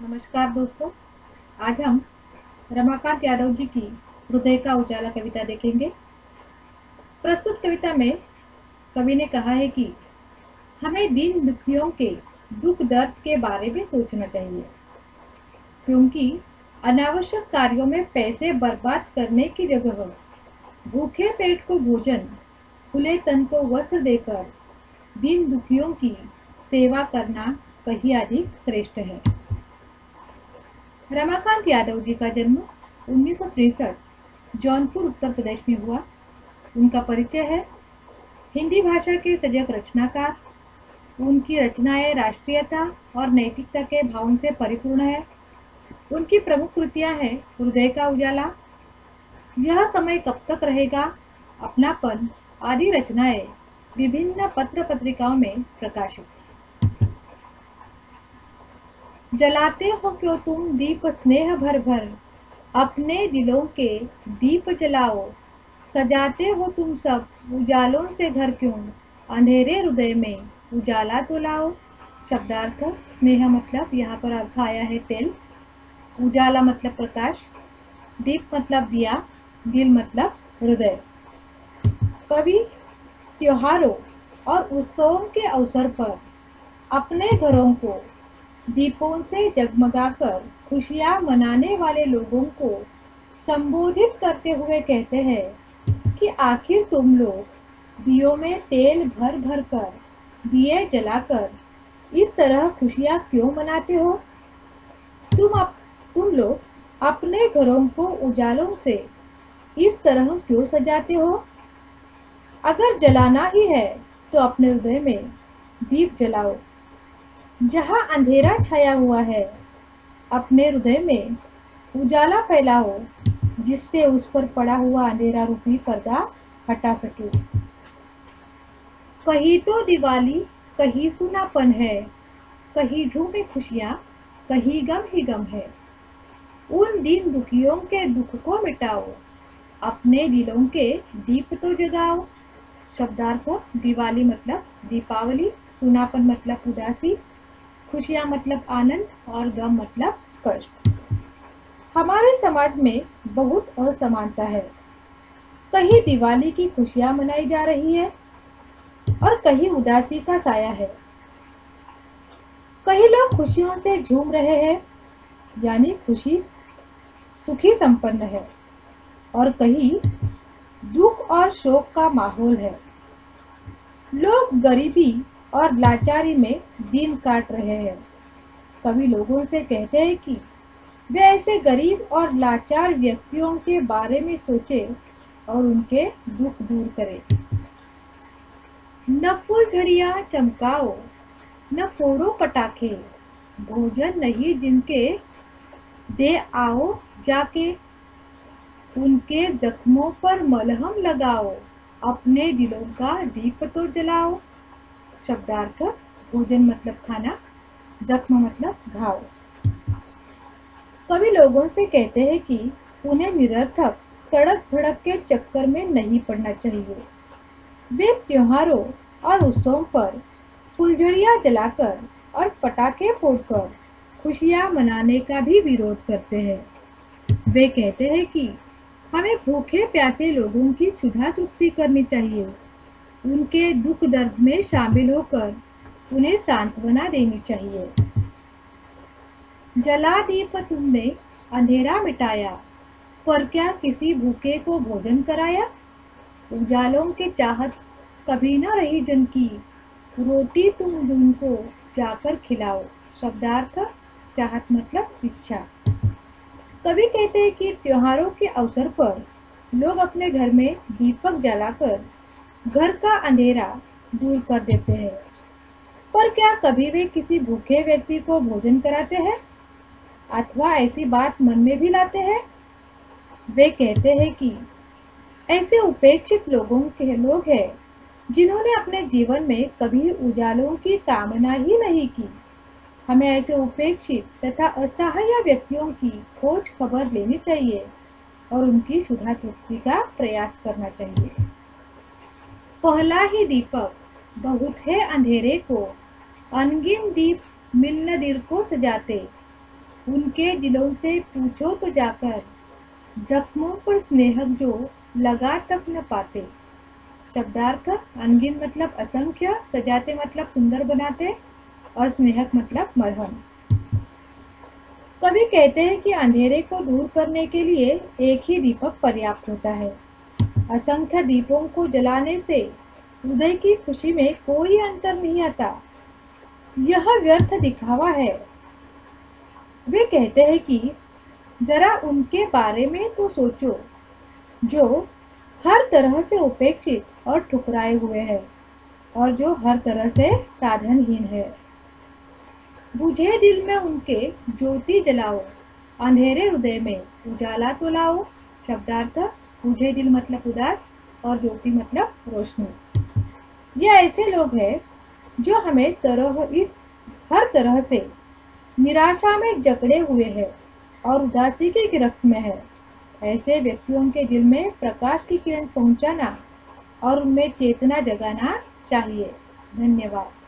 नमस्कार दोस्तों। आज हम रमाकांत यादव जी की हृदय का उजाला कविता देखेंगे। प्रस्तुत कविता में कवि ने कहा है कि हमें दीन दुखियों के दुख दर्द के बारे में सोचना चाहिए, क्योंकि अनावश्यक कार्यों में पैसे बर्बाद करने की जगह भूखे पेट को भोजन, खुले तन को वस्त्र देकर दीन दुखियों की सेवा करना कहीं अधिक श्रेष्ठ है। रमाकांत यादव जी का जन्म 1963 जौनपुर उत्तर प्रदेश में हुआ। उनका परिचय है हिंदी भाषा के सजग रचनाकार। उनकी रचनाएं राष्ट्रीयता और नैतिकता के भावों से परिपूर्ण है। उनकी प्रमुख कृतियां हैं हृदय का उजाला, यह समय कब तक रहेगा, अपनापन आदि रचनाएं विभिन्न पत्र पत्रिकाओं में प्रकाशित। जलाते हो क्यों तुम दीप स्नेह भर भर, अपने दिलों के दीप जलाओ। सजाते हो तुम सब उजालों से घर क्यों, अंधेरे हृदय में उजाला तो लाओ। शब्दार्थ: स्नेह मतलब यहाँ पर अर्थ आया है तेल, उजाला मतलब प्रकाश, दीप मतलब दिया, दिल मतलब हृदय। कवि त्योहारों और उत्सवों के अवसर पर अपने घरों को दीपों से जगमगाकर खुशियां मनाने वाले लोगों को संबोधित करते हुए कहते हैं कि आखिर तुम लोग दियों में तेल भर भर कर दिए जलाकर इस तरह खुशियां क्यों मनाते हो। तुम लोग अपने घरों को उजालों से इस तरह क्यों सजाते हो। अगर जलाना ही है तो अपने हृदय में दीप जलाओ। जहाँ अंधेरा छाया हुआ है, अपने हृदय में उजाला फैलाओ, जिससे उस पर पड़ा हुआ अंधेरा रूपी पर्दा हटा सके। कहीं तो दिवाली, कहीं सुनापन है, कहीं झूमे खुशियाँ, कहीं गम ही गम है। उन दीन दुखियों के दुख को मिटाओ, अपने दिलों के दीप तो जगाओ। शब्दार्थ: दिवाली मतलब दीपावली, सुनापन मतलब उदासी, खुशियाँ मतलब आनंद और गम मतलब कष्ट। हमारे समाज में बहुत असमानता है। कहीं दिवाली की खुशियाँ मनाई जा रही है और कहीं उदासी का साया है। कहीं लोग खुशियों से झूम रहे हैं, यानी खुशी सुखी संपन्न है, और कहीं दुख और शोक का माहौल है। लोग गरीबी और लाचारी में दिन काट रहे हैं। कवि लोगों से कहते हैं कि वे ऐसे गरीब और लाचार व्यक्तियों के बारे में सोचें और उनके दुख दूर करें। न फुलझड़ियाँ चमकाओ, न फोड़ो पटाखे, भोजन नहीं जिनके दे आओ जाके। उनके जख्मों पर मलहम लगाओ, अपने दिलों का दीप तो जलाओ। शब्दार्थ: भोजन मतलब खाना, जख्म मतलब घाव। कवि लोगों से कहते हैं कि उन्हें निरर्थक तड़क भड़क के चक्कर में नहीं पड़ना चाहिए। वे त्योहारों और उत्सवों पर फुलझड़ियाँ जलाकर और पटाखे फोड़कर खुशियाँ मनाने का भी विरोध करते हैं। वे कहते हैं कि हमें भूखे प्यासे लोगों की क्षुधा तृप्ति करनी चाहिए, उनके दुख दर्द में शामिल होकर उन्हें सांत्वना देनी चाहिए। जला दीप तुमने अंधेरा मिटाया, पर क्या किसी भूखे को भोजन कराया। उजालों के चाहत कभी न रही जन की, रोटी तुम उनको जाकर खिलाओ। शब्दार्थ: चाहत मतलब इच्छा। कवि कहते हैं कि त्योहारों के अवसर पर लोग अपने घर में दीपक जलाकर घर का अंधेरा दूर कर देते हैं, पर क्या कभी वे किसी भूखे व्यक्ति को भोजन कराते हैं अथवा ऐसी बात मन में भी लाते हैं। वे कहते हैं कि ऐसे उपेक्षित लोग हैं जिन्होंने अपने जीवन में कभी उजालों की कामना ही नहीं की। हमें ऐसे उपेक्षित तथा असहाय व्यक्तियों की खोज खबर लेनी चाहिए और उनकी क्षुधा तृप्ति का प्रयास करना चाहिए। पहला ही दीपक बहुत है अंधेरे को, अनगिन दीप मिल न दिल को सजाते। उनके दिलों से पूछो तो जाकर, जख्मों पर स्नेहक जो लगा तक न पाते। शब्दार्थ: अनगिन मतलब असंख्य, सजाते मतलब सुंदर बनाते, और स्नेहक मतलब मरहम। कवि कहते हैं कि अंधेरे को दूर करने के लिए एक ही दीपक पर्याप्त होता है। असंख्य दीपों को जलाने से हृदय की खुशी में कोई अंतर नहीं आता। यह व्यर्थ दिखावा है। वे कहते हैं कि जरा उनके बारे में तो सोचो, जो हर तरह से उपेक्षित और ठुकराए हुए हैं, और जो हर तरह से साधनहीन है। बुझे दिल में उनके ज्योति जलाओ, अंधेरे हृदय में उजाला तो लाओ। शब्दार्थ: बुझे दिल मतलब उदास, और ज्योति मतलब रोशनी। ये ऐसे लोग हैं जो हमें हर तरह से निराशा में जकड़े हुए हैं और उदासी की गिरफ्त में है। ऐसे व्यक्तियों के दिल में प्रकाश की किरण पहुंचाना और उनमें चेतना जगाना चाहिए। धन्यवाद।